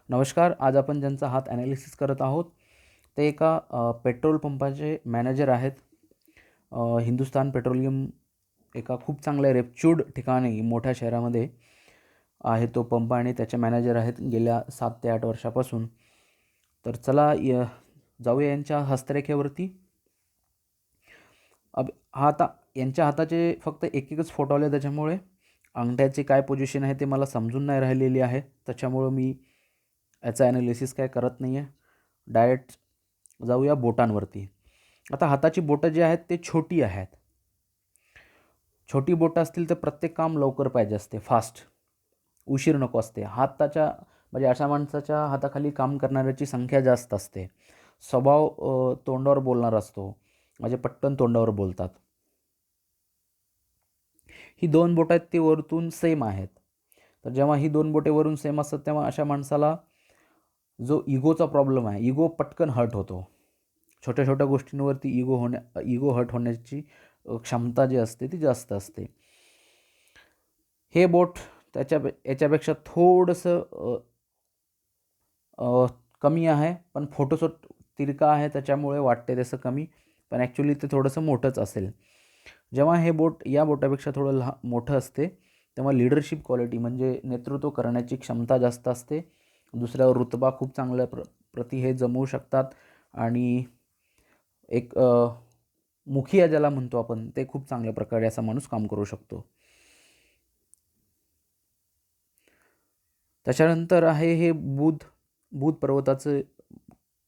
नमस्कार. आज आपण ज्यांचा हात ॲनालिसिस करत आहोत ते एका पेट्रोल पंपाचे मॅनेजर आहेत. हिंदुस्तान पेट्रोलियम एका खूप चांगल्या रेप्च्यूड ठिकाणी मोठ्या शहरामध्ये आहे तो पंप आणि त्याचे मॅनेजर आहेत गेल्या 7 ते 8 वर्षापासून. तर चला जाऊया यांच्या हस्तरेखेवरती. आता यांच्या हाताचे फक्त एकच फोटो आले, त्याच्यामुळे अंगठ्याची काय पोझिशन आहे ते मला समजून नाही राहिलेली आहे. त्याच्यामुळं मी याचं ॲनालिसिस काय करत नाही आहे. डायरेक्ट जाऊया बोटांवरती. आता हाताची बोटं जी आहेत ते छोटी आहेत. छोटी बोटं असतील तर प्रत्येक काम लवकर पाहिजे असते, फास्ट, उशीर नको असते. हाताच्या म्हणजे अशा माणसाच्या हाताखाली काम करणाऱ्याची संख्या जास्त असते. स्वभाव तोंडावर बोलणार असतो, म्हणजे पटकन तोंडावर बोलतात. ही 2 बोटं आहेत ती वरतून सेम आहेत. तर जेव्हा ही 2 बोटे वरून सेम असतात तेव्हा अशा माणसाला जो इगोचा प्रॉब्लेम आहे, इगो पटकन हर्ट होतो. छोट्या छोट्या गोष्टींवरती इगो हर्ट होण्याची क्षमता जी असते ती जास्त असते. हे बोट याच्यापेक्षा थोडंसं कमी आहे, पण फोटोशॉट तिरका आहे त्याच्यामुळे वाटते तसं कमी, पण ॲक्च्युली ते थोडंसं मोठंच असेल. जेव्हा हे बोट या बोटापेक्षा थोडं मोठं असते तेव्हा लीडरशिप क्वालिटी म्हणजे नेतृत्व करण्याची क्षमता जास्त असते. दुसऱ्यावर रुतबा खूप चांगल्या प्रती हे जमवू शकतात आणि एक मुखिया ज्याला म्हणतो आपण, ते खूप चांगल्या प्रकारे असा माणूस काम करू शकतो. त्याच्यानंतर आहे हे बुध पर्वताचं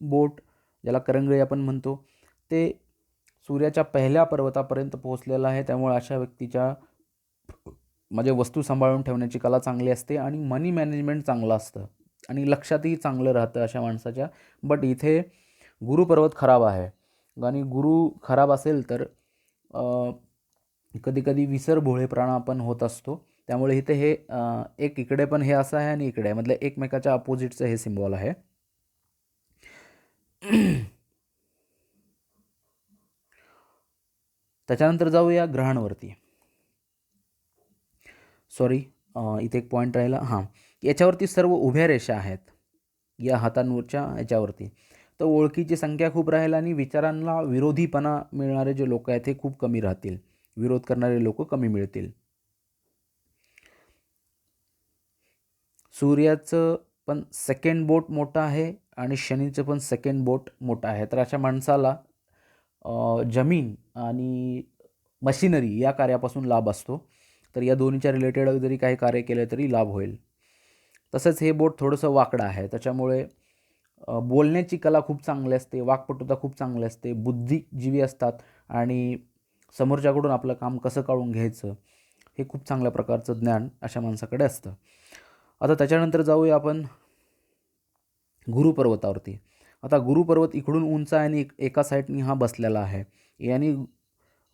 बोट, ज्याला करंगळी आपण म्हणतो, ते सूर्याच्या पहिल्या पर्वतापर्यंत पोहोचलेलं आहे. त्यामुळे अशा व्यक्तीच्या म्हणजे वस्तू सांभाळून ठेवण्याची कला चांगली असते आणि मनी मॅनेजमेंट चांगलं असतं आणि लक्षातही चांगलं राहतं अशा माणसाच्या. बट इथे गुरुपर्वत खराब आहे आणि गुरु खराब असेल तर कधीकधी विसरभोळेपणा पण होत असतो. त्यामुळे इथे हे एक इकडे पण हे असं आहे आणि इकडे आहे, मतलब एकमेकाच्या अपोजिटचं हे सिम्बॉल आहे. त्याच्यानंतर जाऊया ग्रहांवरती. सॉरी, इथे एक पॉईंट राहिला. हां, याच्यावरती सर्व उभ्या रेषा आहेत या हातांवरच्या याच्यावरती. तर ओळखीची संख्या खूप राहील आणि विचारांना विरोधीपणा मिळणारे जे लोक आहेत हे खूप कमी राहतील. विरोध करणारे लोक कमी मिळतील. सूर्याचं पण सेकंड बोट मोठं आहे आणि शनीचं पण सेकंड बोट मोठं आहे. तर अशा माणसाला जमीन आणि मशिनरी या कार्यापासून लाभ असतो. तर या दोन्हीच्या रिलेटेड जरी काही कार्य केलं तरी लाभ होईल. तसंच हे बोट थोडंसं वाकडं आहे, त्याच्यामुळे बोलण्याची कला खूप चांगली असते, वाक्पटुता खूप चांगली असते, बुद्धिजीवी असतात आणि समोरच्याकडून आपलं काम कसं काढून घ्यायचं हे खूप चांगल्या प्रकारचं ज्ञान अशा माणसाकडे असतं. आता त्याच्यानंतर जाऊया आपण गुरुपर्वतावरती. आता गुरुपर्वत इकडून उंच आहे आणि एका साईडनी हा बसलेला आहे, यानी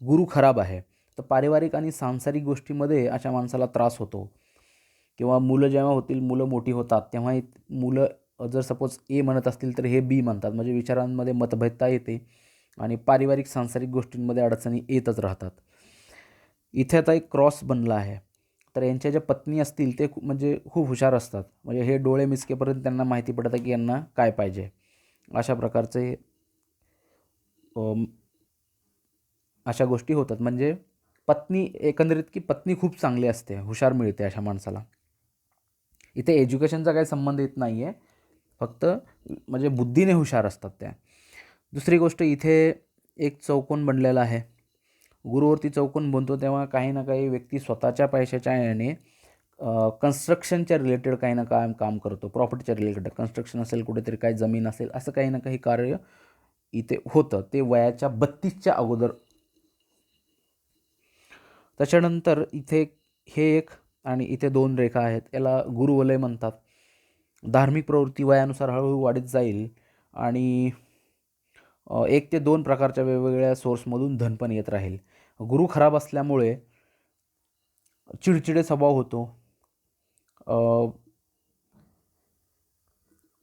गुरु खराब आहे. तर पारिवारिक आणि सांसारिक गोष्टीमध्ये अशा माणसाला त्रास होतो किंवा मुलं जेव्हा होतील, मुलं मोठी होतात तेव्हा मुलं जर सपोज ए म्हणत असतील तर हे बी म्हणतात, म्हणजे विचारांमध्ये मतभेदता येते आणि पारिवारिक सांसारिक गोष्टींमध्ये अडचणी येतच राहतात. इथे आता एक क्रॉस बनला आहे. तर यांच्या ज्या पत्नी असतील ते म्हणजे खूप हुशार असतात, म्हणजे हे डोळे मिचकेपर्यंत त्यांना माहिती पडतं की यांना काय पाहिजे. अशा प्रकारचे अशा गोष्टी होतात. म्हणजे पत्नी एकंदरीत की पत्नी खूप चांगली असते, हुशार मिळते अशा माणसाला. इथे एज्युकेशनचा काही संबंध येत नाही आहे, फक्त म्हणजे बुद्धीने हुशार असतात त्या. दुसरी गोष्ट, इथे एक चौकोन बनलेला आहे. गुरुवरती चौकोन बनतो तेव्हा काही ना काही व्यक्ती स्वतःच्या पैशाच्या याने कन्स्ट्रक्शनच्या रिलेटेड काही ना काय काम करतो, प्रॉपर्टीच्या रिलेटेड. कन्स्ट्रक्शन असेल, कुठेतरी काही जमीन असेल, असं काही ना काही कार्य इथे होतं. ते वयाच्या 32च्या अगोदर. त्याच्यानंतर इथे हे एक आणि इथे 2 रेखा आहेत, याला गुरुवलय म्हणतात. धार्मिक प्रवृत्ती वयानुसार हळूहळू वाढत जाईल आणि 1 ते 2 प्रकारच्या वेगवेगळ्या सोर्समधून धन पण येत राहील. गुरु खराब असल्यामुळे चिडचिडे स्वभाव होतो.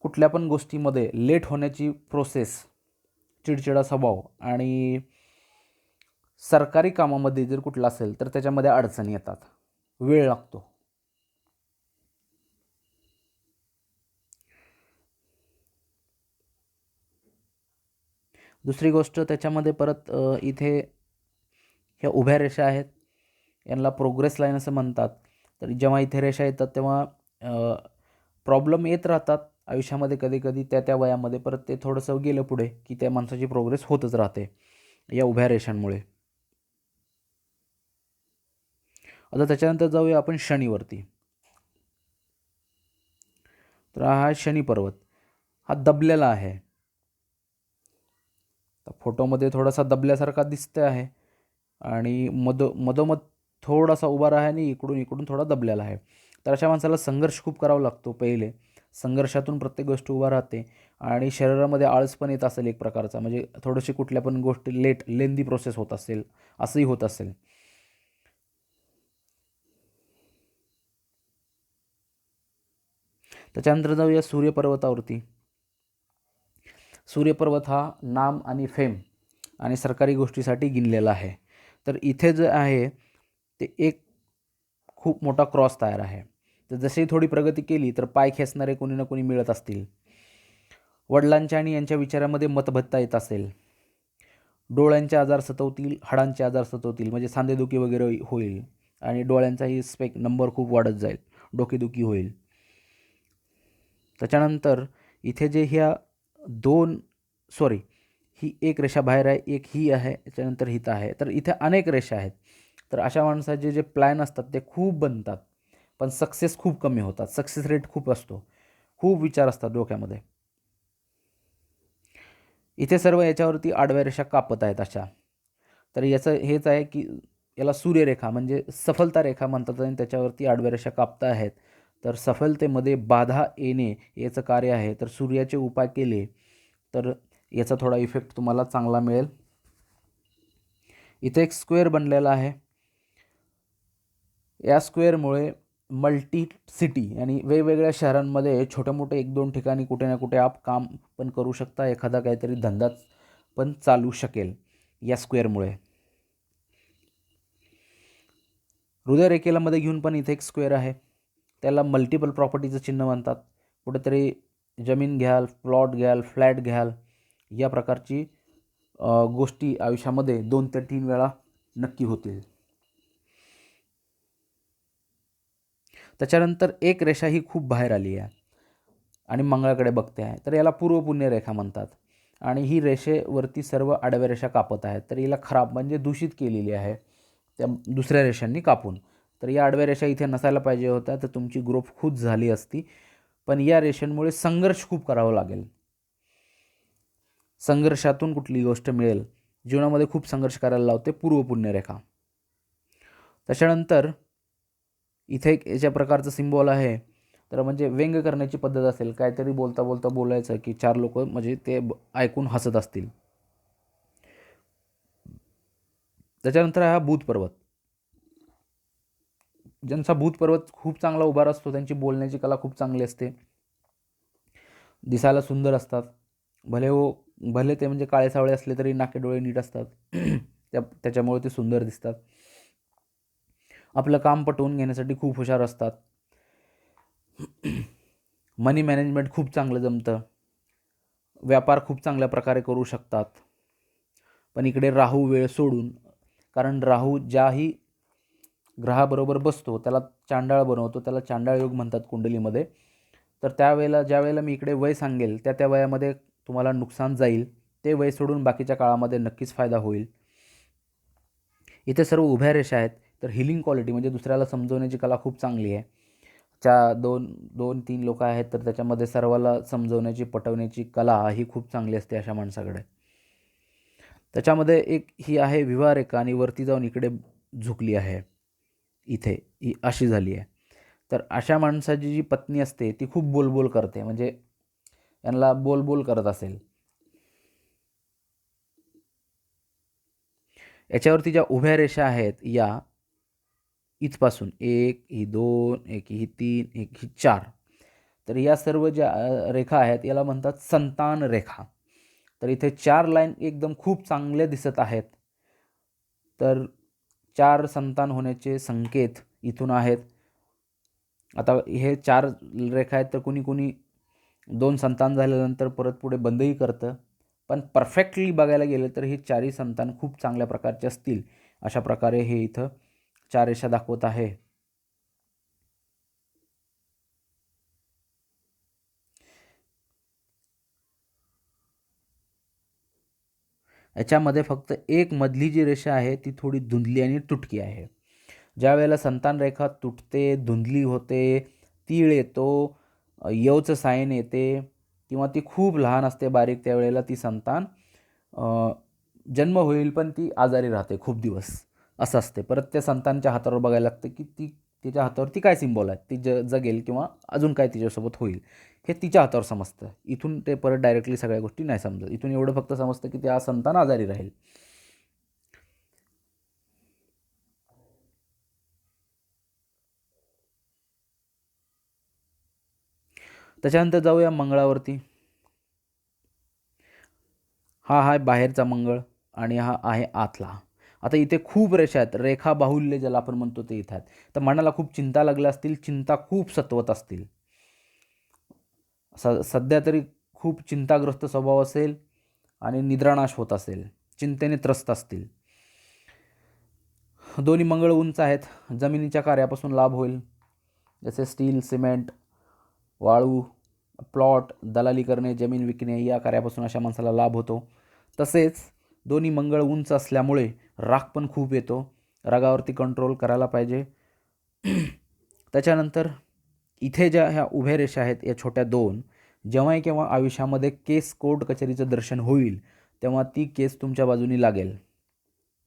कुठल्या पण गोष्टीमध्ये लेट होण्याची प्रोसेस, चिडचिडा स्वभाव आणि सरकारी कामामध्ये जर कुठलं असेल तर त्याच्यामध्ये अडचणी येतात, वेळ लागतो. दुसरी गोष्ट त्याच्यामध्ये परत इथे ह्या उभ्या रेषा आहेत, यांना प्रोग्रेस लाईन असं म्हणतात. तर जेव्हा इथे रेषा येतात तेव्हा प्रॉब्लेम येत राहतात आयुष्यामध्ये कधी-कधी त्या त्या वयामध्ये. परत ते थोडंसं गेलं पुढे की त्या माणसाची प्रोग्रेस होतच राहते या उभ्या रेषांमुळे. आता त्याच्यानंतर जाऊया आपण शनीवरती. तर हा शनी पर्वत हा दबलेला आहे. फोटोमध्ये थोडासा दबल्यासारखा दिसते आहे आणि मधोमध थोडासा उभा आहे आणि इकडून इकडून थोडा दबलेला आहे. तर अशा माणसाला संघर्ष खूप करावा लागतो पहिले. संघर्षातून प्रत्येक गोष्ट उभा राहते आणि शरीरामध्ये आळस पण येत असेल एक प्रकारचा, म्हणजे थोडीशी कुठल्या पण गोष्टी लेंदी प्रोसेस होत असेल, असंही होत असेल. त्याच्यानंतर जाऊया सूर्यपर्वतावरती. सूर्यपर्वत हा नाम आणि फेम आणि सरकारी गोष्टीसाठी गिनलेला आहे. तर इथे जे आहे ते एक खूप मोठा क्रॉस तयार आहे. तर जशी थोडी प्रगती केली तर पाय खेचणारे कोणी ना कोणी मिळत असतील. वडिलांच्या आणि यांच्या विचारामध्ये मतभेदता येत असेल. डोळ्यांचे आजार सतवतील, हाडांचे आजार सतवतील, म्हणजे सांधेदुखी वगैरे होईल आणि डोळ्यांचाही नंबर खूप वाढत जाईल, डोकेदुखी होईल. त्याच्यानंतर इथे जे ह्या दोन सॉरी ही एक रेषा बाहेर आहे, एक ही आहे, त्याच्यानंतर हित आहे. तर इथे अनेक रेषा आहेत. तर अशा माणसाचे जे प्लॅन असतात ते खूप बनतात, पण सक्सेस खूप कमी होतात. सक्सेस रेट खूप असतो. खूप विचार असतात डोक्यामध्ये. इथे सर्व याच्यावरती आडव्या रेषा कापत आहेत अशा. तर याचं हेच आहे की याला सूर्यरेखा म्हणजे सफलता रेखा म्हणतात आणि त्याच्यावरती आडव्या रेषा कापता आहेत. तर सफलतेमध्ये बाधा येणे याचं कार्य आहे. तर सूर्याचे उपाय केले तर याचा थोडा इफेक्ट तुम्हाला चांगला मिळेल. इथे एक स्क्वेअर बनलेला आहे. या स्क्वेअरमुळे मल्टी सिटी आणि वेगवेगळ्या शहरांमध्ये छोटे-मोठे 1-2 ठिकाणी कुठे ना कुठे आप काम पण करू शकता. एखादा काहीतरी धंदा पण चालू शकेल या स्क्वेअरमुळे. हृदयरेखेला मध्ये घेऊन पण इथे एक स्क्वेअर आहे. त्याला मल्टिपल प्रॉपर्टीचं चिन्ह म्हणतात. कुठेतरी जमीन घ्याल, प्लॉट घ्याल, फ्लॅट घ्याल, या प्रकारची गोष्टी आयुष्यामध्ये 2 ते 3 वेळा नक्की होतील. त्याच्यानंतर एक रेषा ही खूप बाहेर आली आहे आणि मंगळाकडे बघते आहे. तर याला पूर्व पुण्य रेखा म्हणतात आणि ही रेषेवरती सर्व आडव्या रेषा कापत आहेत. तर हिला खराब म्हणजे दूषित केलेली आहे त्या दुसऱ्या रेषांनी कापून. तर या आडव्या रेषा इथे नसायला पाहिजे होत्या, तर तुमची ग्रोथ खूप झाली असती. पण या रेषांमुळे संघर्ष खूप करावा लागेल. संघर्षातून कुठली गोष्ट मिळेल, जीवनामध्ये खूप संघर्ष करायला लावते पूर्व पुण्य रेखा. त्याच्यानंतर इथे एक याच्या प्रकारचं सिम्बॉल आहे. तर म्हणजे व्यंग करण्याची पद्धत असेल, काहीतरी बोलता बोलता बोलायचं की 4 लोक म्हणजे ते ऐकून हसत असतील. त्याच्यानंतर हा बुध पर्वत. ज्यांचा बुध पर्वत खूप चांगला उभा असतो त्यांची बोलण्याची कला खूप चांगली असते. दिसायला सुंदर असतात. भले ते म्हणजे काळे सावळे असले तरी नाके डोळे नीट असतात. त्याच्यामुळे ते सुंदर दिसतात. आपलं काम पटवून घेण्यासाठी खूप हुशार असतात. मनी मॅनेजमेंट खूप चांगलं जमतं. व्यापार खूप चांगल्या प्रकारे करू शकतात. पण इकडे राहू वेळ सोडून, कारण राहू ज्याही ग्रहाबरोबर बसतो त्याला चांडाळ बनवतो, त्याला चांडाळ योग म्हणतात कुंडलीमध्ये. तर ज्यावेळेला मी इकडे वय सांगेल त्या वयामध्ये तुम्हाला नुकसान जाईल. ते वय सोडून बाकीच्या काळामध्ये नक्कीच फायदा होईल. इथे सर्व उभ्या रेषा आहेत. तर हिलिंग क्वालिटी म्हणजे दुसऱ्याला समजवण्याची कला खूप चांगली आहे. 2-3 लोक आहेत तर त्याच्यामध्ये सर्वाला समजवण्याची, पटवण्याची कला ही खूप चांगली असते अशा माणसाकडे. त्याच्यामध्ये एक ही आहे विवाह रेखा आणि वरती जाऊन इकडे झुकली आहे. इथे ही अशी झाली आहे. तर अशा माणसाची जी पत्नी असते ती खूप बोलबोल करते, म्हणजे यांना बोलबोल करत असेल. याच्यावरती ज्या उभ्या रेषा आहेत या इथपासून 1, ही 2, एक ही 3, एक ही 4. तर या सर्व ज्या रेखा आहेत याला म्हणतात संतान रेखा. तर इथे 4 लाईन एकदम खूप चांगले दिसत आहेत. तर 4 संतान होण्याचे संकेत इथून आहेत. आता हे 4 रेखा आहेत तर कुणी 2 संतान झाल्यानंतर परत पुढे बंदही करतं. पण परफेक्टली बघायला गेलं तर ही चारही संतान खूप चांगल्या प्रकारचे असतील. अशा प्रकारे हे इथं 4 रेषा दाखवत आहे. याच्यामध्ये फक्त एक मधली जी रेषा आहे ती थोडी धुंदली आणि तुटकी आहे. ज्या वेळेला संतान रेखा तुटते, धुंदली होते, तीळ येतो, यवचं सायन येते किंवा ती खूप लहान असते, बारीक, त्यावेळेला ती संतान जन्म होईल पण ती आजारी राहते खूप दिवस, असं असते. परत त्या संतानच्या हातावर बघायला लागतं की ती तिच्या हातावरती काय सिम्बॉल आहे, ती जगेल किंवा अजून काय तिच्यासोबत होईल, हे तिच्या हातावर समजतं. इथून ते परत डायरेक्टली सगळ्या गोष्टी नाही समजत. इथून एवढं फक्त समजतं की त्या संतान आजारी राहील. त्याच्यानंतर जाऊया मंगळावरती. हा आहे बाहेरचा मंगळ आणि हा आहे आतला. आता इथे खूप रेषा आहेत, रेखा बाहुल्य ज्याला आपण म्हणतो ते इथं आहेत. तर मनाला खूप चिंता लागल्या असतील, चिंता खूप सतवत असतील, सध्या तरी खूप चिंताग्रस्त स्वभाव असेल आणि निद्रानाश होत असेल, चिंतेने त्रस्त असतील. दोन्ही मंगळ उंच आहेत, जमिनीच्या कार्यापासून लाभ होईल, जसे स्टील, सिमेंट, वाळू, प्लॉट, दलाली करणे, जमीन विकणे या कार्यापासून अशा माणसाला लाभ होतो. तसेच दोन्ही मंगळ उंच असल्यामुळे राग पण खूप येतो, रागावरती कंट्रोल करायला पाहिजे. त्याच्यानंतर इथे ज्या ह्या उभ्या रेषा आहेत या छोट्या दोन, जेव्हाही केव्हा आयुष्यामध्ये केस कोर्ट कचेरीचं दर्शन होईल तेव्हा ती केस तुमच्या बाजूनी लागेल,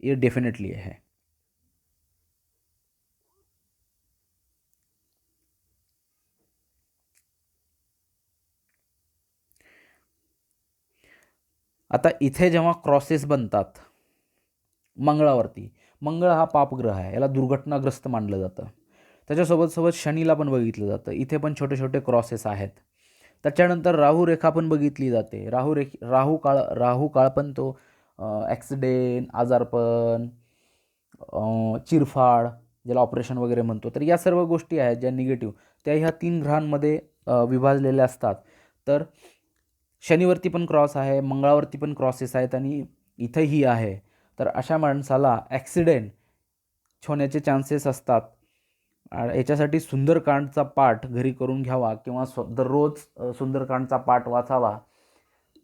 हे डेफिनेटली आहे. आता इथे जेव्हा क्रॉसेस बनतात मंगळावरती, मंगळ हा पापग्रह आहे, याला दुर्घटनाग्रस्त मानलं जातं. त्याच्यासोबत सोबत शनीला पण बघितलं जातं, इथे पण छोटे छोटे क्रॉसेस आहेत. त्याच्यानंतर राहू रेखा पण बघितली जाते. राहू काळ पण तो ॲक्सिडेंट, आजारपण, चिरफाड, ज्याला ऑपरेशन वगैरे म्हणतो, तर या सर्व गोष्टी आहेत ज्या निगेटिव्ह, त्या ह्या 3 ग्रहांमध्ये विभागलेल्या असतात. तर शनीवरती पण क्रॉस आहे, मंगळावरती पण क्रॉसेस आहेत आणि इथंही आहे. तर अशा माणसाला ॲक्सिडेंट होण्याचे चान्सेस असतात. याच्यासाठी सुंदरकांडचा पाठ घरी करून घ्यावा किंवा दररोज सुंदरकांडचा पाठ वाचावा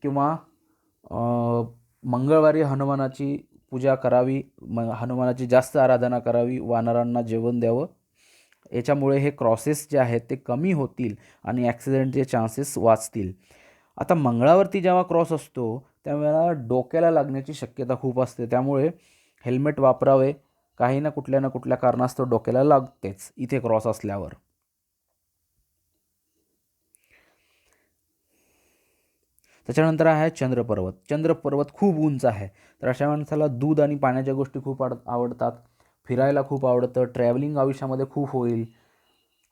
किंवा मंगळवारी हनुमानाची पूजा करावी, हनुमानाची जास्त आराधना करावी, वानरांना जेवण द्यावं. याच्यामुळे हे क्रॉसेस जे आहेत ते कमी होतील आणि ॲक्सिडेंटचे चान्सेस वाचतील. आता मंगळावरती जेव्हा क्रॉस असतो त्यावेळेला डोक्याला लागण्याची शक्यता खूप असते, त्यामुळे हेल्मेट वापरावे. काही ना कुठल्या कारणास्तव डोक्याला लागतेच इथे क्रॉस असल्यावर. त्याच्यानंतर आहे चंद्रपर्वत. चंद्रपर्वत खूप उंच आहे, तर अशा माणसाला दूध आणि पाण्याच्या गोष्टी खूप आवडतात, फिरायला खूप आवडतं, ट्रॅव्हलिंग आयुष्यामध्ये खूप होईल.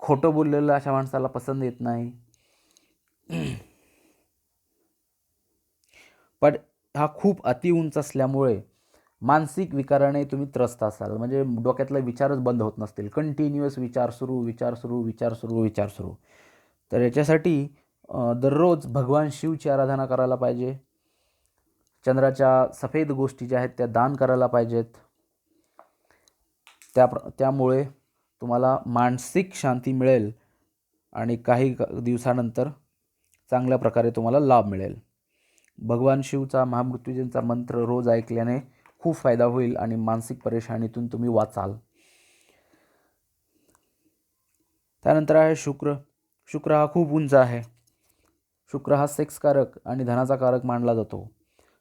खोटं बोललेलं अशा माणसाला पसंत येत नाही. पण हा खूप अतिउंच असल्यामुळे मानसिक विकाराने तुम्ही त्रस्त असाल, म्हणजे डोक्यातले विचारच बंद होत नसतील, कंटिन्युअस विचार सुरू, विचार सुरू, विचार सुरू, विचार सुरू. तर याच्यासाठी दररोज भगवान शिवची आराधना करायला पाहिजे. चंद्राच्या सफेद गोष्टी ज्या आहेत त्या दान करायला पाहिजेत. त्यामुळे तुम्हाला मानसिक शांती मिळेल आणि काही दिवसानंतर चांगल्या प्रकारे तुम्हाला लाभ मिळेल. भगवान शिवचा महामृत्युंजयचा मंत्र रोज ऐकल्याने खूप फायदा होईल आणि मानसिक परेशानीतून तुम्ही वाचाल. त्यानंतर आहे शुक्र. शुक्र हा खूप उंच आहे. शुक्र हा सेक्सकारक आणि धनाचा कारक मानला जातो.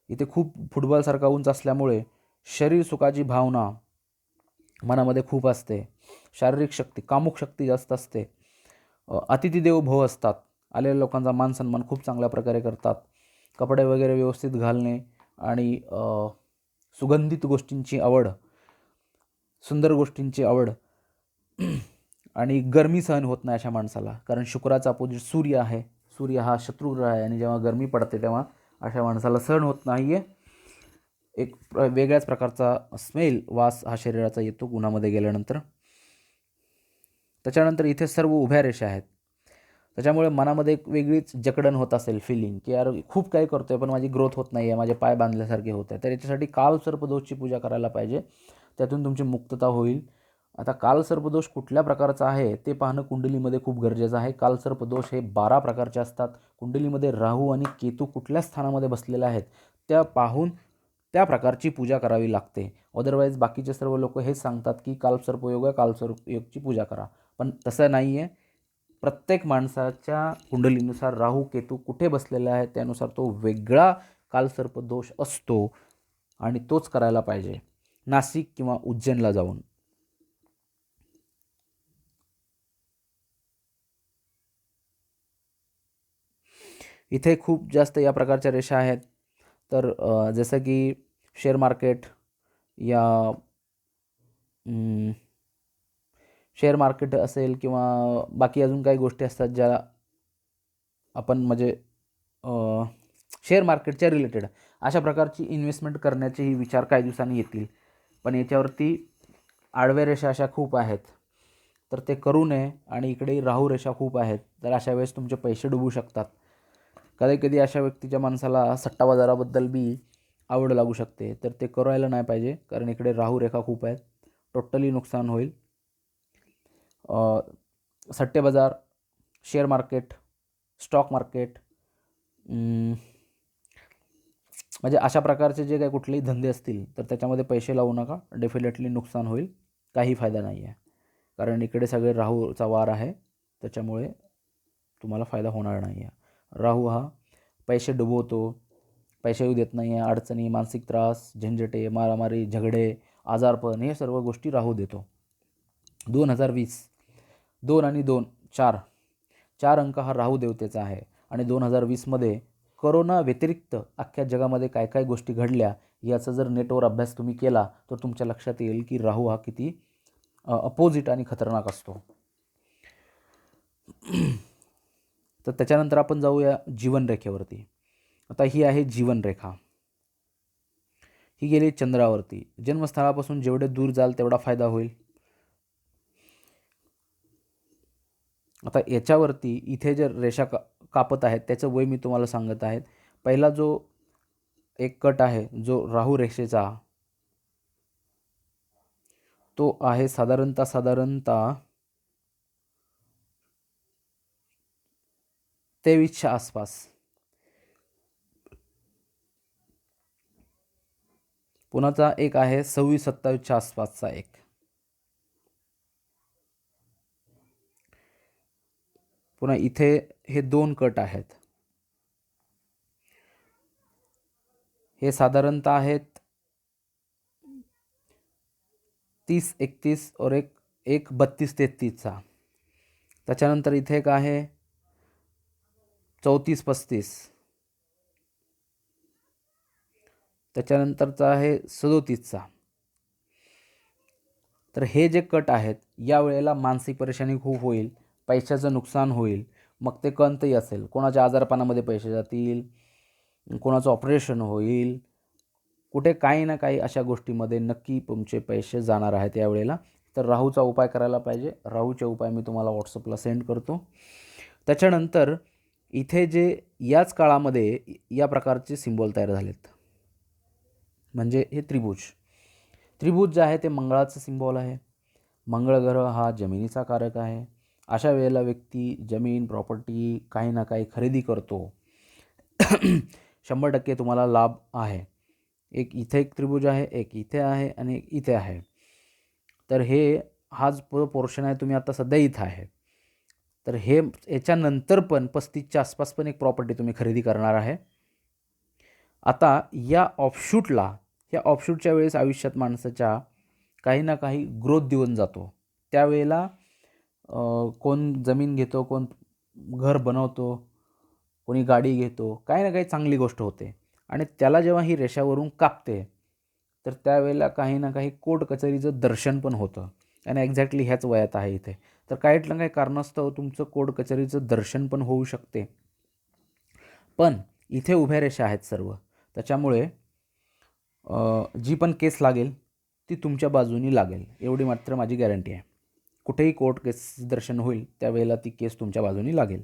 इथे खूप फुटबॉलसारखा उंच असल्यामुळे शरीर सुखाची भावना मनामध्ये खूप असते, शारीरिक शक्ती, कामुक शक्ती जास्त असते, अतिथी देवो भव असतात, आलेल्या लोकांचा मान सन्मान खूप चांगल्या प्रकारे करतात, कपडे वगैरे व्यवस्थित घालणे आणि सुगंधित गोष्टींची आवड, सुंदर गोष्टींची आवड आणि गरमी सहन होत नाही अशा माणसाला, कारण शुक्राचा अपोजिट सूर्य आहे. सूर्य हा शत्रुग्रह आहे आणि जेव्हा गरमी पडते तेव्हा अशा माणसाला सहन होत नाही आहे. एक वेगळ्याच प्रकारचा स्मेल, वास हा शरीराचा येतो उन्हामध्ये गेल्यानंतर. त्याच्यानंतर इथे सर्व उभ्या रेषा आहेत. त्याच्यामुळे मनामध्ये एक वेगळीच जकडण होत असेल फिलिंग, की यार खूप काही करतो आहे पण माझी ग्रोथ होत नाही आहे, माझे पाय बांधल्यासारखे होत आहे. तर याच्यासाठी कालसर्पदोषची पूजा करायला पाहिजे. त्यातून तुमची मुक्तता होईल. आता कालसर्पदोष कुठल्या प्रकारचा आहे ते पाहणं कुंडलीमध्ये खूप गरजेचं आहे. कालसर्पदोष हे 12 प्रकारचे असतात. कुंडलीमध्ये राहू आणि केतू कुठल्या स्थानामध्ये बसलेले आहेत त्या पाहून त्या प्रकारची पूजा करावी लागते. अदरवाईज बाकीचे सर्व लोक हेच सांगतात की कालसर्पयोग आहे, कालसर्पयोगची पूजा करा. पण तसं नाही आहे. प्रत्येक माणसाच्या कुंडलीनुसार राहू केतू कुठे बसलेले आहेत त्यानुसार तो वेगळा कालसर्पदोष असतो आणि तोच करायला पाहिजे, नाशिक किंवा उज्जैनला जाऊन. इथे खूप जास्त या प्रकारच्या रेषा आहेत. तर जसं की शेअर मार्केट या शेअर मार्केट असेल किंवा बाकी अजून काही गोष्टी असतात ज्या आपण म्हणजे शेअर मार्केटच्या रिलेटेड अशा प्रकारची इन्व्हेस्टमेंट करण्याचेही विचार काही दिवसांनी येतील. पण याच्यावरती आडव्या रेषा अशा खूप आहेत, तर ते करू नये. आणि इकडेही राहू रेषा खूप आहेत, तर अशा वेळेस तुमचे पैसे डुबू शकतात. कधी कधी अशा व्यक्तीच्या माणसाला सट्टा बाजाराबद्दल बी आवड लागू शकते, तर ते करायला नाही पाहिजे, कारण इकडे राहू रेखा खूप आहेत. टोटली नुकसान होईल. सट्टे बाजार, शेअर मार्केट, स्टॉक मार्केट म्हणजे अशा प्रकारचे जे काही कुठलेही धंदे असतील तर त्याच्यामध्ये पैसे लावू नका. डेफिनेटली नुकसान होईल, काही फायदा नाही आहे. कारण इकडे सगळे राहूचा वार आहे, त्याच्यामुळे तुम्हाला फायदा होणार नाही आहे. राहू हा पैसे डुबवतो, पैसे येऊ देत नाही आहे, अडचणी, मानसिक त्रास, झंझटे, मारामारी, झगडे, आजारपण हे सर्व गोष्टी राहू देतो. 2020 2 आणि 2 4 अंक हा राहू देवतेचा आहे. आणि 2020मध्ये कोरोना व्यतिरिक्त अख्ख्या जगामध्ये काय काय गोष्टी घडल्या याचा जर नेटवर अभ्यास तुम्ही केला तर तुमच्या लक्षात येईल की राहू हा किती अपोजिट आणि खतरनाक असतो. तर त्याच्यानंतर आपण जाऊया जीवनरेखेवरती. आता ही आहे जीवनरेखा. ही गेली चंद्रावरती. जन्मस्थळापासून जेवढे दूर जाल तेवढा फायदा होईल. आता याच्यावरती इथे जे रेषा कापत आहेत त्याचं वय मी तुम्हाला सांगत आहेत. पहिला जो एक कट आहे जो राहू रेषेचा, तो आहे साधारणतः 23च्या आसपास. पुन्हाचा एक आहे 26-27च्या आसपासचा एक. पुन्हा इथे हे 2 कट आहेत. हे साधारणतः आहेत 30-31 और एक 32-33चा. त्याच्यानंतर इथे एक आहे 34-35. त्याच्यानंतरचा आहे 37चा. तर हे जे कट आहेत या वेळेला मानसिक परेशानी खूप होईल, पैशाचं नुकसान होईल. मग ते कोणतंही असेल, कोणाच्या आजारपणामध्ये पैसे जातील, कोणाचं ऑपरेशन होईल, कुठे काही ना काही अशा गोष्टीमध्ये नक्की तुमचे पैसे जाणार आहेत यावेळेला. तर राहूचा उपाय करायला पाहिजे. राहूचे उपाय मी तुम्हाला व्हॉट्सअपला सेंड करतो. त्याच्यानंतर इथे जे याच काळामध्ये या प्रकारचे सिम्बॉल तयार झालेत, म्हणजे हे त्रिभुज जे आहे ते मंगळाचं सिम्बॉल आहे. मंगळ ग्रह हा जमिनीचा कारक आहे. अशा वेळेला व्यक्ती जमीन, प्रॉपर्टी काही ना काही खरेदी करतो. 100% तुम्हाला लाभ आहे. एक इथे एक त्रिभुज आहे, एक इथे आहे आणि एक इथे आहे. तर हा जो पोर्शन आहे तुम्ही आता सध्या इथं आहे. तर याच्यानंतर पण 35च्या आसपास पण एक प्रॉपर्टी तुम्ही खरेदी करणार आहे. आता या ऑफशूटच्या वेळेस आयुष्यात माणसाच्या काही ना काही ग्रोथ देऊन जातो. त्यावेळेला कोण जमीन घेतो, कोण घर बनवतो, कोणी गाडी घेतो, काही ना काही चांगली गोष्ट होते. आणि त्याला जेव्हा ही रेषावरून कापते तर त्यावेळेला काही ना काही कोर्ट कचेरीचं दर्शन पण होतं. आणि एक्झॅक्टली ह्याच वयात आहे इथे. तर काही ना काही कारणास्तव तुमचं कोर्ट कचेरीचं दर्शन पण होऊ शकते. पण इथे उभ्या रेषा आहेत सर्व, त्याच्यामुळे जी पण केस लागेल ती तुमच्या बाजूनी लागेल, एवढी मात्र माझी गॅरंटी आहे. कुठेही कोर्ट केस दर्शन होईल त्यावेळेला ती केस तुमच्या बाजूनी लागेल.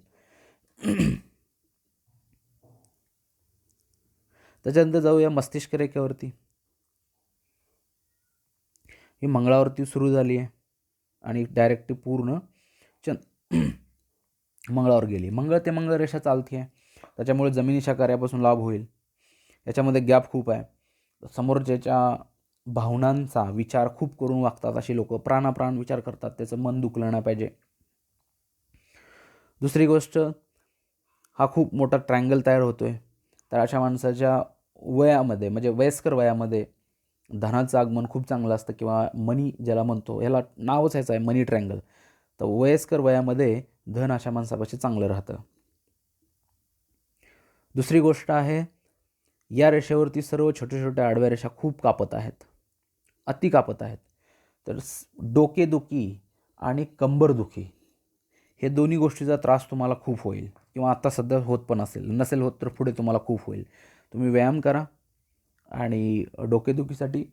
त्याच्यानंतर जाऊया मस्तिष्क रेखेवरती. ही मंगळावरती सुरू झाली आहे आणि डायरेक्ट पूर्ण मंगळावर गेली. मंगळ ते मंगळ रेषा चालते आहे, त्याच्यामुळे जमिनीच्या कार्यापासून लाभ होईल. याच्यामध्ये गॅप खूप आहे. समोरच्याच्या भावनांचा विचार खूप करून वागतात अशी लोक, प्राणाप्राण विचार करतात, त्याचं मन दुखलं नाही पाहिजे. दुसरी गोष्ट, हा खूप मोठा ट्रायंगल तयार होतो आहे. तर अशा माणसाच्या वयामध्ये म्हणजे वयस्कर वयामध्ये धनाचं आगमन खूप चांगलं असतं, किंवा मनी ज्याला म्हणतो, ह्याला नावच ह्याचं आहे मनी ट्रायंगल. तर वयस्कर वयामध्ये धन अशा माणसापाशी चांगलं राहतं. दुसरी गोष्ट आहे, या रेषेवरती सर्व छोट्या छोट्या आडव्या रेषा खूप कापत आहेत, अति कापत आहेत. तर डोकेदुखी आणि कंबरदुखी हे दोन्ही गोष्टीचा त्रास तुम्हाला खूप होईल, किंवा आता सध्या होत पण नसेल होत तर पुढे तुम्हाला खूप होईल. तुम्ही व्यायाम करा. आणि डोकेदुखीसाठी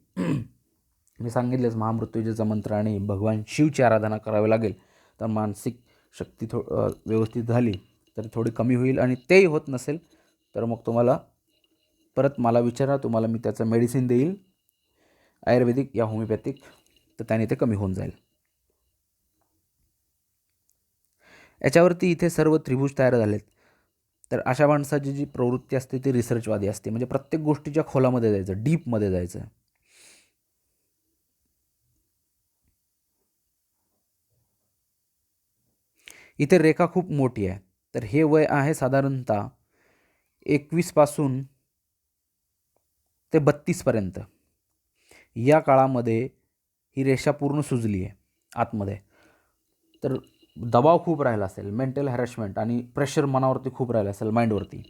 मी सांगितलेच महामृत्युंजयचा मंत्र आणि भगवान शिवची आराधना करावी लागेल. तर मानसिक शक्ती व्यवस्थित झाली तर थोडी कमी होईल. आणि तेही होत नसेल तर मग तुम्हाला परत मला विचारा, तुम्हाला मी त्याचं मेडिसिन देईल, आयुर्वेदिक या होमिओपॅथिक, तर त्याने ते कमी होऊन जाईल. याच्यावरती इथे सर्व त्रिभुज तयार झालेत. तर अशा माणसाची जी प्रवृत्ती असते ती रिसर्चवादी असते, म्हणजे प्रत्येक गोष्टीच्या खोलामध्ये जायचं, डीपमध्ये जायचं. इथे रेखा खूप मोठी आहे. तर हे वय आहे साधारणतः 21 पासून ते 32 पर्यंत. या काळामध्ये ही रेषा पूर्ण सुजली आहे आतमध्ये. तर दबाव खूप राहिला असेल, मेंटल हॅरॅसमेंट आणि प्रेशर मनावरती खूप राहिलं असेल, माइंडवरती.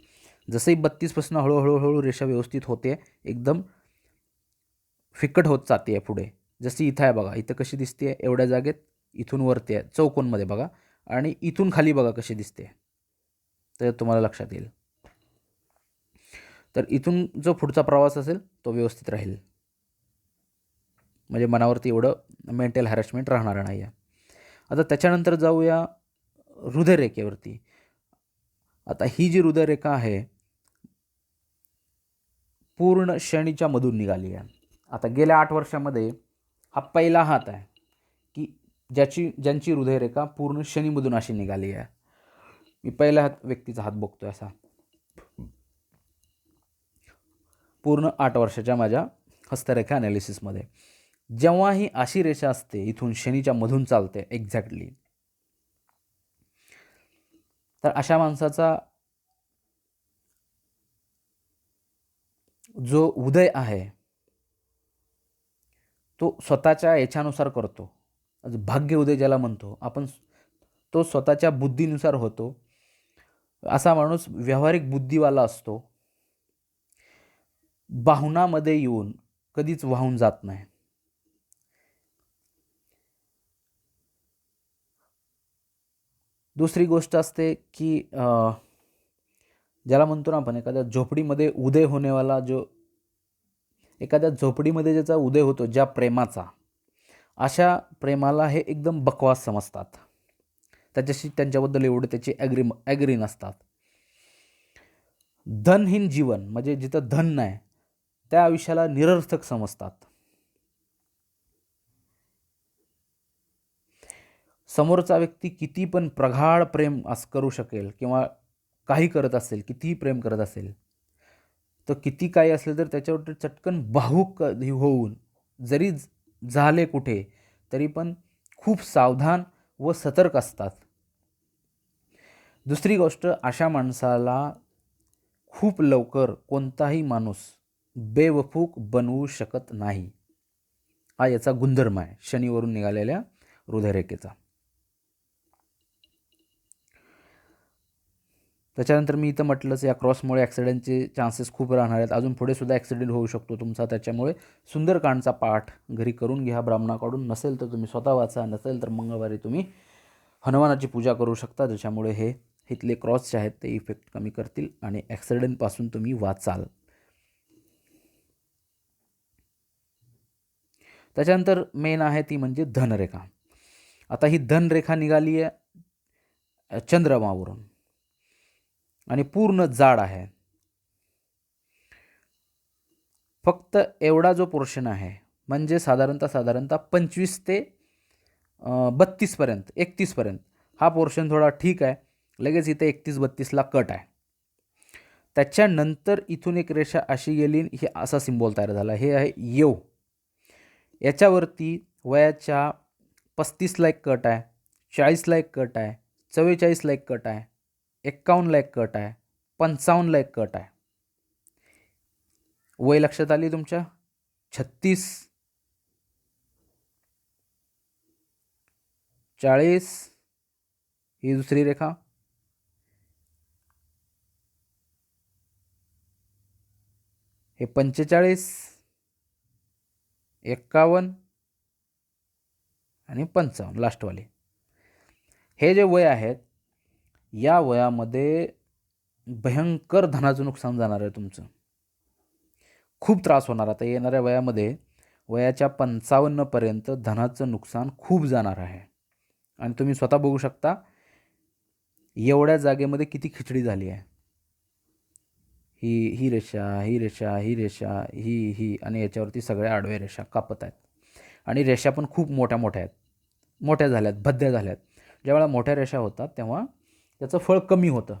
जसंही 32पासून हळूहळू रेषा व्यवस्थित होते, एकदम फिक्कट होत जाते पुढे. जशी इथं आहे बघा, इथं कशी दिसते एवढ्या जागेत, इथून वरती आहे चौकोनमध्ये बघा, आणि इथून खाली बघा कशी दिसते, तर तुम्हाला लक्षात येईल. तर इथून जो पुढचा प्रवास असेल तो व्यवस्थित राहील, म्हणजे मनावरती एवढं मेंटल हॅरॅसमेंट राहणार नाही आहे. आता त्याच्यानंतर जाऊया हृदयरेखेवरती. आता ही जी हृदयरेखा आहे पूर्ण शनीच्या मधून निघाली आहे. आता गेल्या 8 वर्षामध्ये हा पहिला हात आहे की ज्यांची हृदयरेखा पूर्ण शनीमधून अशी निघाली आहे. मी पहिल्या व्यक्तीचा हात बघतोय असा, पूर्ण 8 वर्षाच्या माझ्या हस्तरेखा ॲनालिसिसमध्ये. जेव्हा ही अशी रेषा असते इथून शनीच्या मधून चालते एक्झॅक्टली, तर अशा माणसाचा जो उदय आहे तो स्वतःच्या याच्यानुसार करतो. भाग्य उदय ज्याला म्हणतो आपण, तो स्वतःच्या बुद्धीनुसार होतो. असा माणूस व्यावहारिक बुद्धीवाला असतो, भावनामध्ये येऊन कधीच वाहून जात नाही. दुसरी गोष्ट असते की ज्याला म्हणतो ना आपण एखाद्या झोपडीमध्ये उदय होणेवाला, जो एखाद्या झोपडीमध्ये ज्याचा उदय होतो ज्या प्रेमाचा, अशा प्रेमाला हे एकदम बकवास समजतात. त्याच्याशी त्यांच्याबद्दल एवढे त्याची ॲग्री नसतात. धनहीन जीवन म्हणजे जिथं धन नाही त्या आयुष्याला निरर्थक समजतात. समोरचा व्यक्ती किती पण प्रगाढ प्रेम करू शकेल किंवा काही करत असेल, कितीही प्रेम करत असेल, तर किती काही असलं तर त्याच्यावर चटकन भावूक होऊन जरी झाले कुठे तरी पण खूप सावधान व सतर्क असतात. दुसरी गोष्ट, अशा माणसाला खूप लवकर कोणताही माणूस बेवफूक बनवू शकत नाही. हा याचा गुणधर्म आहे शनीवरून निघालेल्या हृदयरेखेचा. त्याच्यानंतर मी इथं म्हटलंच, या क्रॉसमुळे ॲक्सिडेंटचे चान्सेस खूप राहणार आहेत. अजून पुढे सुद्धा ॲक्सिडेंट होऊ शकतो तुमचा. त्याच्यामुळे सुंदरकांडचा पाठ घरी करून घ्या ब्राह्मणाकडून. नसेल तर तुम्ही स्वतः वाचा, नसेल तर मंगळवारी तुम्ही हनुमानाची पूजा करू शकता, ज्याच्यामुळे हे इथले क्रॉस जे आहेत ते इफेक्ट कमी करतील आणि ॲक्सिडेंटपासून तुम्ही वाचाल. त्याच्यानंतर मेन आहे ती म्हणजे धनरेखा. आता ही धनरेखा निघाली आहे चंद्रमावरून. आणि पूर्ण जाड आहे. फक्त एवढा जो पोर्शन आहे म्हणजे साधारणतः 25 ते 32पर्यंत 31पर्यंत हा पोर्शन थोडा ठीक आहे. लगेच इथे 31-32ला कट आहे. त्याच्यानंतर इथून एक रेषा अशी गेली, हे असा सिम्बॉल तयार झाला. हे आहे यव. याच्यावरती वयाच्या 35ला एक कट आहे, 40ला एक कट आहे, 44ला एक कट आहे, 51ला एक कट आहे, 55ला एक कट आहे. वय लक्षात आली तुमच्या? 36, 40, ही दुसरी रेखा, हे 45, 51 आणि 55 लास्टवाले. हे जे वय आहेत या वयामध्ये भयंकर धनाचं नुकसान जाणार आहे तुमचं. खूप त्रास होणार. आता येणाऱ्या वयामध्ये वयाच्या 55पर्यंत धनाचं नुकसान खूप जाणार आहे. आणि तुम्ही स्वतः बघू शकता एवढ्या जागेमध्ये किती खिचडी झाली आहे. ही रेषा, ही रेषा, ही रेषा, ही आणि याच्यावरती सगळ्या आडव्या रेषा कापत आहेत. आणि रेषा पण खूप मोठ्या आहेत, मोठ्या झाल्यात, भद्द्या झाल्यात. ज्यावेळेला मोठ्या रेषा होतात तेव्हा त्याचं फळ कमी होतं.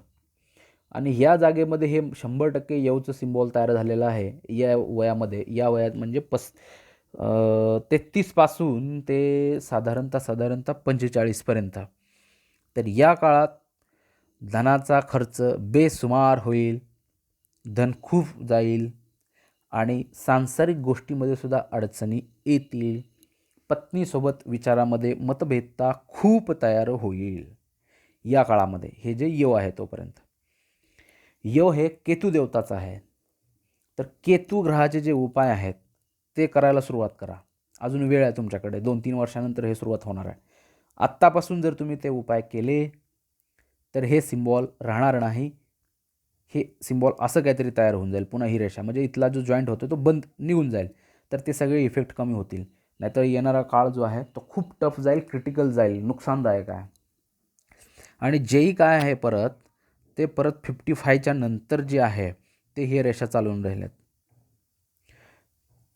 आणि या जागेमध्ये हे 100% यवचं सिम्बॉल तयार झालेलं आहे या वयामध्ये. या वयात म्हणजे 33 पासून ते साधारणतः 45पर्यंत. तर या काळात धनाचा खर्च बेसुमार होईल, धन खूप जाईल आणि सांसारिक गोष्टीमध्ये सुद्धा अडचणी येतील. पत्नीसोबत विचारामध्ये मतभेदता खूप तयार होईल या काळामध्ये. हे जे यव आहे तोपर्यंत. यव हे केतू देवताचं आहे. तर केतू ग्रहाचे जे उपाय आहेत ते करायला सुरुवात करा. अजून वेळ आहे तुमच्याकडे. 2-3 वर्षानंतर हे सुरुवात होणार आहे. आत्तापासून जर तुम्ही ते उपाय केले तर हे सिम्बॉल राहणार नाही. हे सिम्बॉल असं काहीतरी तयार होऊन जाईल. पुन्हा ही रेषा म्हणजे इथला जो जॉईंट होतो तो बंद निघून जाईल. तर ते सगळे इफेक्ट कमी होतील. नाहीतर येणारा काळ जो आहे तो खूप टफ जाईल, क्रिटिकल जाईल, नुकसानदायक आहे. आणि जेही काय आहे ते परत 55च्या नंतर जे आहे ते हे रेषा चालवून राहिल्यात.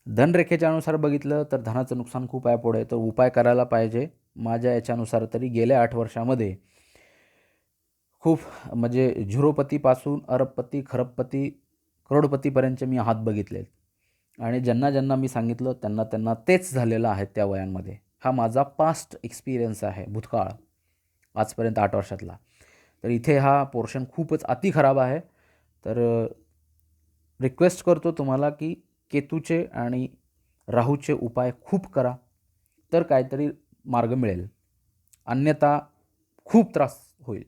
धनरेखेच्या अनुसार बघितलं तर धनाचं नुकसान खूप आहे पुढे. तर उपाय करायला पाहिजे. माझ्या याच्यानुसार तरी गेल्या 8 वर्षामध्ये खूप म्हणजे झिरोपतीपासून अरबपती, खरबपती, करोडपतीपर्यंतचे मी हात बघितले. आणि ज्यांना मी सांगितलं त्यांना तेच झालेलं आहे त्या वयांमध्ये. हा माझा पास्ट एक्सपिरियन्स आहे, भूतकाळ, आजपर्यंत 8 वर्षातला. तर इथे हा पोर्शन खूपच अति खराब आहे. तर रिक्वेस्ट करतो तुम्हाला की केतूचे आणि राहूचे उपाय खूप करा, तर काहीतरी मार्ग मिळेल. अन्यथा खूप त्रास होईल.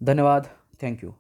धन्यवाद. थँक्यू.